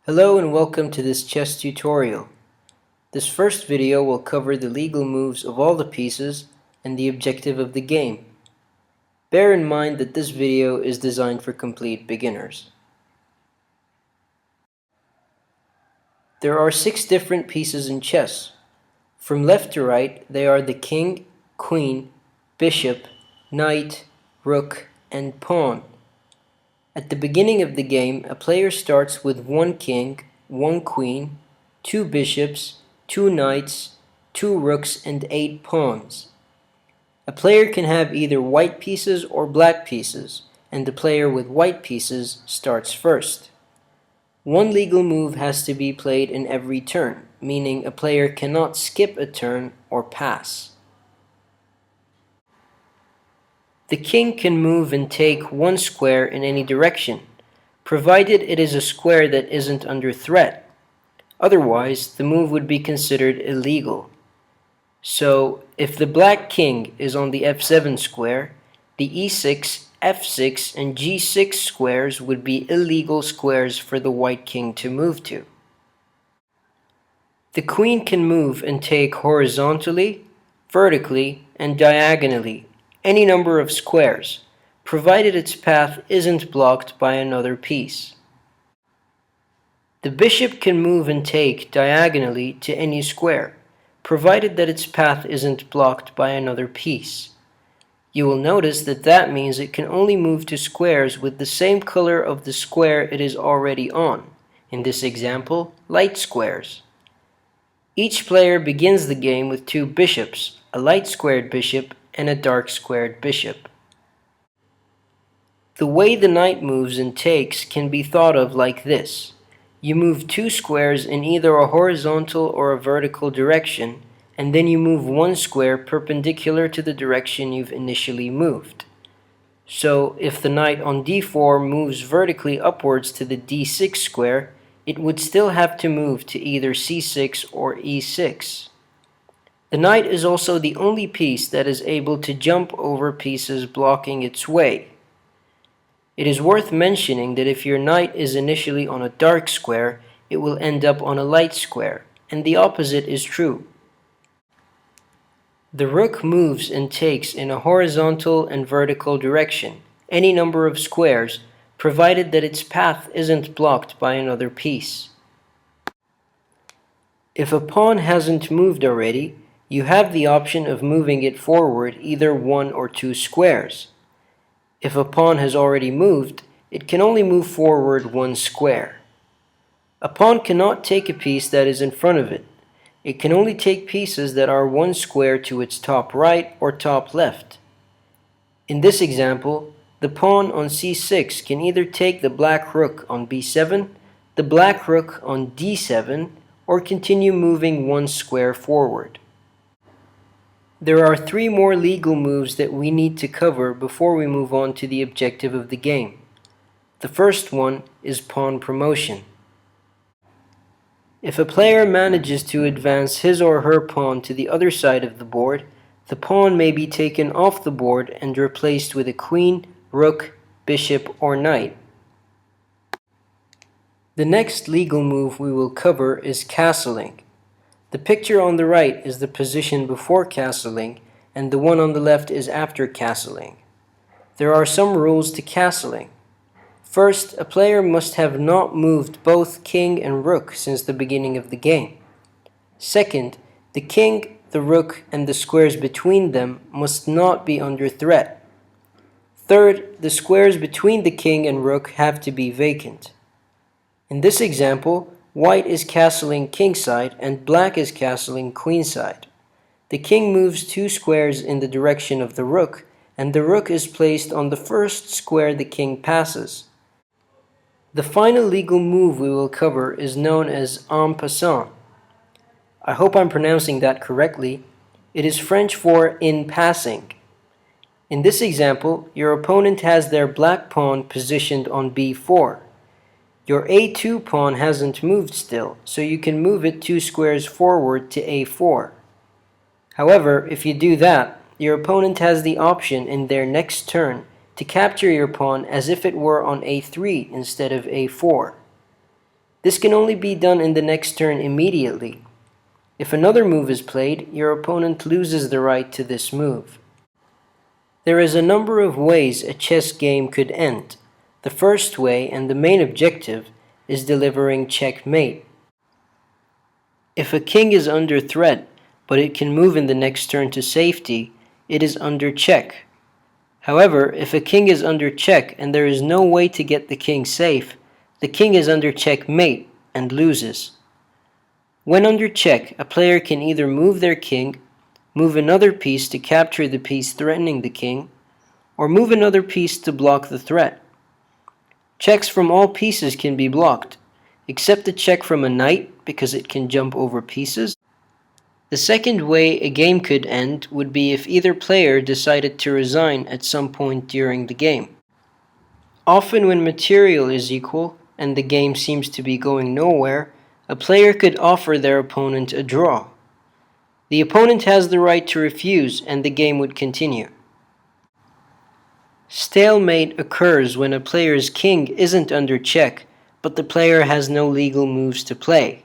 Hello and welcome to this chess tutorial. This first video will cover the legal moves of all the pieces and the objective of the game. Bear in mind that this video is designed for complete beginners. There are 6 different pieces in chess. From left to right, they are the king, queen, bishop, knight, rook, and pawn. At the beginning of the game, a player starts with 1 king, 1 queen, 2 bishops, 2 knights, 2 rooks, and 8 pawns. A player can have either white pieces or black pieces, and the player with white pieces starts first. One legal move has to be played in every turn, meaning a player cannot skip a turn or pass. The king can move and take 1 square in any direction, provided it is a square that isn't under threat. Otherwise, the move would be considered illegal. So, if the black king is on the f7 square, the e6, f6, and g6 squares would be illegal squares for the white king to move to. The queen can move and take horizontally, vertically, and diagonally any number of squares, provided its path isn't blocked by another piece. The bishop can move and take diagonally to any square, provided that its path isn't blocked by another piece. You will notice that that means it can only move to squares with the same color of the square it is already on, in this example, light squares. Each player begins the game with 2 bishops, a light squared bishop and a dark squared bishop. The way the knight moves and takes can be thought of like this. You move 2 squares in either a horizontal or a vertical direction, and then you move 1 square perpendicular to the direction you've initially moved. So, if the knight on d4 moves vertically upwards to the d6 square, it would still have to move to either c6 or e6. The knight is also the only piece that is able to jump over pieces blocking its way. It is worth mentioning that if your knight is initially on a dark square, it will end up on a light square, and the opposite is true. The rook moves and takes in a horizontal and vertical direction, any number of squares, provided that its path isn't blocked by another piece. If a pawn hasn't moved already, you have the option of moving it forward either 1 or 2 squares. If a pawn has already moved, it can only move forward 1 square. A pawn cannot take a piece that is in front of it. It can only take pieces that are 1 square to its top right or top left. In this example, the pawn on c6 can either take the black rook on b7, the black rook on d7, or continue moving 1 square forward. There are 3 more legal moves that we need to cover before we move on to the objective of the game. The first one is pawn promotion. If a player manages to advance his or her pawn to the other side of the board, the pawn may be taken off the board and replaced with a queen, rook, bishop, or knight. The next legal move we will cover is castling. The picture on the right is the position before castling, and the one on the left is after castling. There are some rules to castling. First, a player must have not moved both king and rook since the beginning of the game. Second, the king, the rook, and the squares between them must not be under threat. Third, the squares between the king and rook have to be vacant. In this example, white is castling kingside and black is castling queenside. The king moves 2 squares in the direction of the rook, and the rook is placed on the first square the king passes. The final legal move we will cover is known as en passant. I hope I'm pronouncing that correctly. It is French for in passing. In this example, your opponent has their black pawn positioned on b4. Your a2 pawn hasn't moved still, so you can move it 2 squares forward to a4. However, if you do that, your opponent has the option in their next turn to capture your pawn as if it were on a3 instead of a4. This can only be done in the next turn immediately. If another move is played, your opponent loses the right to this move. There is a number of ways a chess game could end. The first way, and the main objective, is delivering checkmate. If a king is under threat, but it can move in the next turn to safety, it is under check. However, if a king is under check and there is no way to get the king safe, the king is under checkmate and loses. When under check, a player can either move their king, move another piece to capture the piece threatening the king, or move another piece to block the threat. Checks from all pieces can be blocked, except the check from a knight because it can jump over pieces. The second way a game could end would be if either player decided to resign at some point during the game. Often when material is equal and the game seems to be going nowhere, a player could offer their opponent a draw. The opponent has the right to refuse and the game would continue. Stalemate occurs when a player's king isn't under check, but the player has no legal moves to play.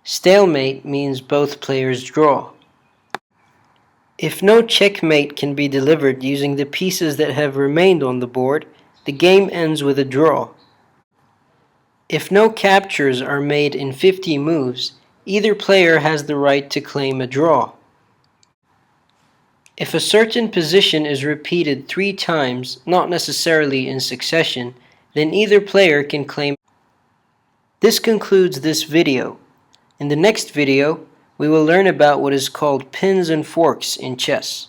Stalemate means both players draw. If no checkmate can be delivered using the pieces that have remained on the board, the game ends with a draw. If no captures are made in 50 moves, either player has the right to claim a draw. If a certain position is repeated 3 times, not necessarily in succession, then either player can claim. This concludes this video. In the next video, we will learn about what is called pins and forks in chess.